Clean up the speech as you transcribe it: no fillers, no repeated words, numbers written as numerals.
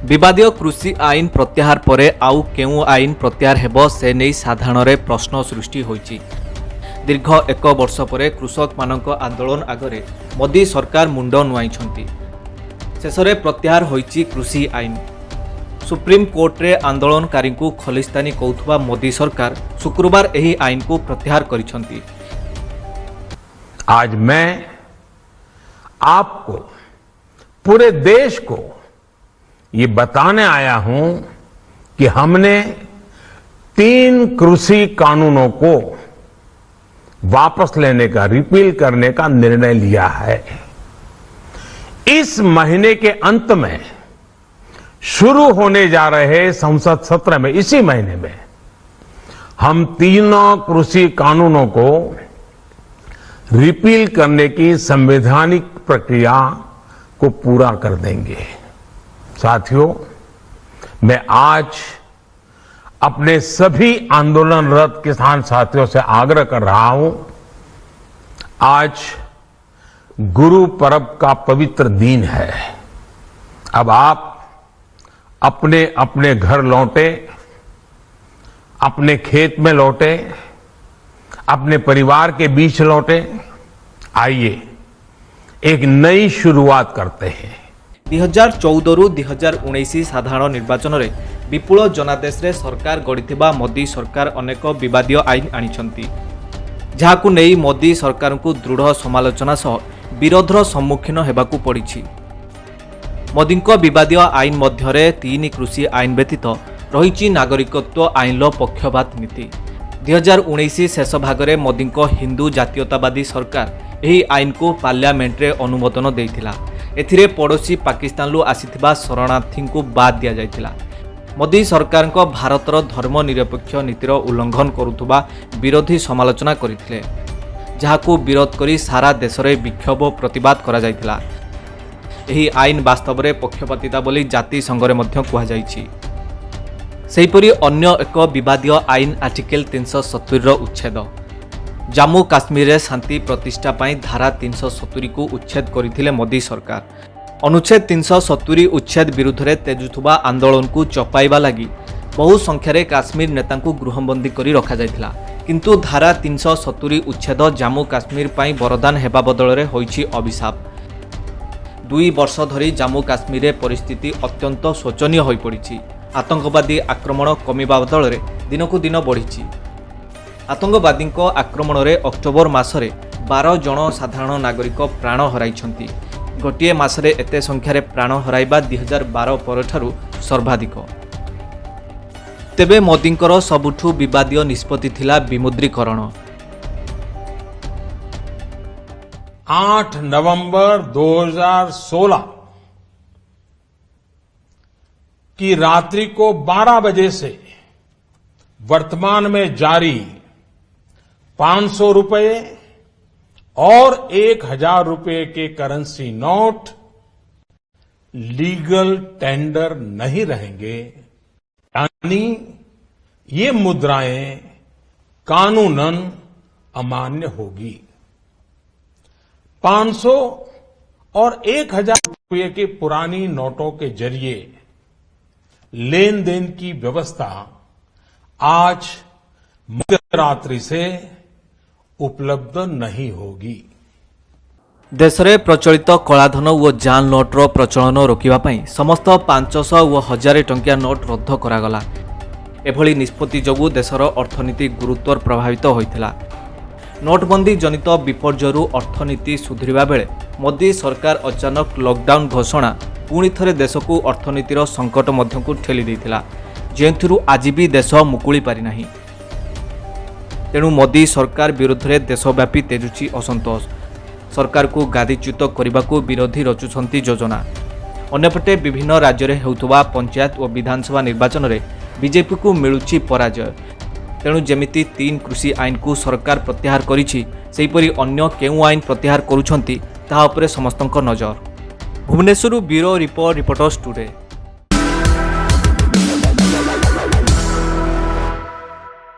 विवादीय कृषि आईन प्रत्याहार पर आउ केउ आईन प्रत्याहार हेब से नहीं साधारण प्रश्न सृष्टि होईछि। दीर्घ एक वर्ष पर कृषक मानक आंदोलन आगरे मोदी सरकार मुंड नुआईछंती। शेषरे प्रत्याहार होईछि कृषि आईन। सुप्रीम कोर्ट रे आंदोलनकारी को खलिस्तानी कहउथबा मोदी सरकार शुक्रवार एही आईन को प्रत्याहार करिछंती। आज मैं आपको पूरे देश को ये बताने आया हूं कि हमने 3 कृषि कानूनों को वापस लेने का, रिपील करने का निर्णय लिया है। इस महीने के अंत में शुरू होने जा रहे संसद सत्र में, इसी महीने में हम 3 कृषि कानूनों को रिपील करने की संवैधानिक प्रक्रिया को पूरा कर देंगे। साथियों, मैं आज अपने सभी आंदोलनरत किसान साथियों से आग्रह कर रहा हूं, आज गुरु पर्व का पवित्र दिन है। अब आप अपने अपने घर लौटे, अपने खेत में लौटे, अपने परिवार के बीच लौटे। आइए एक नई शुरुआत करते हैं। 2014 रु 2019 साधारण निर्वाचन में विपुल जनादेश रे सरकार गढ़ी मोदी सरकार अनेक विवादीय आईन आनिछंती, जहाकु नेई मोदी सरकार को दृढ़ समालोचना सह विरोधर सम्मुखीन हेबाकु पड़िछि। मोदी विवादीय आईन मध्य 3 कृषि आईन व्यतीत रही नागरिकत्व आईन पक्षपात नीति। 2019 शेष भागरे मोदी हिंदू जातीयतावादी सरकार यही आईन को पार्लियामेंट रे अनुमोदन देइथिला। एथिरे पड़ोशी पाकिस्तान आसीथिबा शरणार्थी को बाद दिया जाइथिला। मोदी सरकार को भारतर धर्मनिरपेक्ष नीतिर उल्लंघन करुथुबा विरोधी समालोचना करथिले, जहाकु विरोध करी सारा देश रे विक्षोभ प्रतिवाद करा जाइथिला। एही आईन वास्तव में पक्षपातिता बोली जाति संघरे मध्य कुहा जाइछि। सेहिपरि अन्य एक विवादीय आईन आर्टिकल 370 रो उच्छेद। जम्मू काश्मीर रे शांति प्रतिष्ठा पाई धारा 370 को उच्छेद करथिले मोदी सरकार। अनुच्छेद 370 उच्छेद विरुद्ध रे तेजुथुबा आंदोलन को चपाइबा लगी बहु संख्यारे काश्मीर नेता को गृहबंदी करी रखा जाइथिला। किंतु धारा 370 उच्छेद जम्मू काश्मीर पाई वरदान हेबा बदल रे होईछि अभिशाप। 2 वर्ष धरी जम्मू काश्मीर रे परिस्थिति अत्यंत शोचनीय होई पड़िछि। आतंकवादी आक्रमण कमिबा बदल रे दिनकु दिन बढ़िछि। आतंकवादी आक्रमण रे अक्टोबर मासरे 12 जन साधारण नागरिक प्राण हराइछंती। गोटे मासरे एते संख्यारे प्राण हराइबा 2012 परठारु सर्वाधिक। तेबे मोदींकर सबुठु विवादीय निष्पत्ति थिला विमुद्रीकरण। 8 नवंबर 2016 की रात्रि को 12 बजे से वर्तमान में जारी 500 रुपए और 1000 रुपए के करेंसी नोट लीगल टेंडर नहीं रहेंगे, यानी ये मुद्राएं कानूनन अमान्य होगी। 500 और 1000 रुपए के पुरानी नोटों के जरिए लेन देन की व्यवस्था आज मध्यरात्रि से उपलब्ध नहीं होगी। देश में प्रचलित कलाधन और जाल नोट्र प्रचलन रोकने समस्त 500 और 1000 टंकिया नोट रद्द करागला। एभली निष्पत्ति जोगु देशर अर्थनीति गुरुतर प्रभावित होइथिला। नोटबंदी जनित विपर्ययरू अर्थनीति सुधरिबा बेले मोदी सरकार अचानक लॉकडाउन घोषणा पुणी थरे देश को अर्थनीतिर संकट मध्यकु ठेली देइथिला, जेंथुरु आज भी देश मुकुली पारि नाही। तेणु मोदी सरकार विरुद्ध में देशव्यापी तेजुची असंतोष। सरकार को गादीच्युत करने को विरोधी रचुंट योजना। अन्यपटे विभिन्न राज्य में होउथुबा पंचायत और विधानसभा निर्वाचन में बीजेपी को मिलुची पराजय। तेणु जेमिति 3 कृषि आईन को सरकार प्रत्याहार करिछि, सेहिपरि अन्य केउ आईन प्रत्याहार करुछंती ताहा उपरे समस्तक नजर। Bhubaneswar bureau report, reporters today.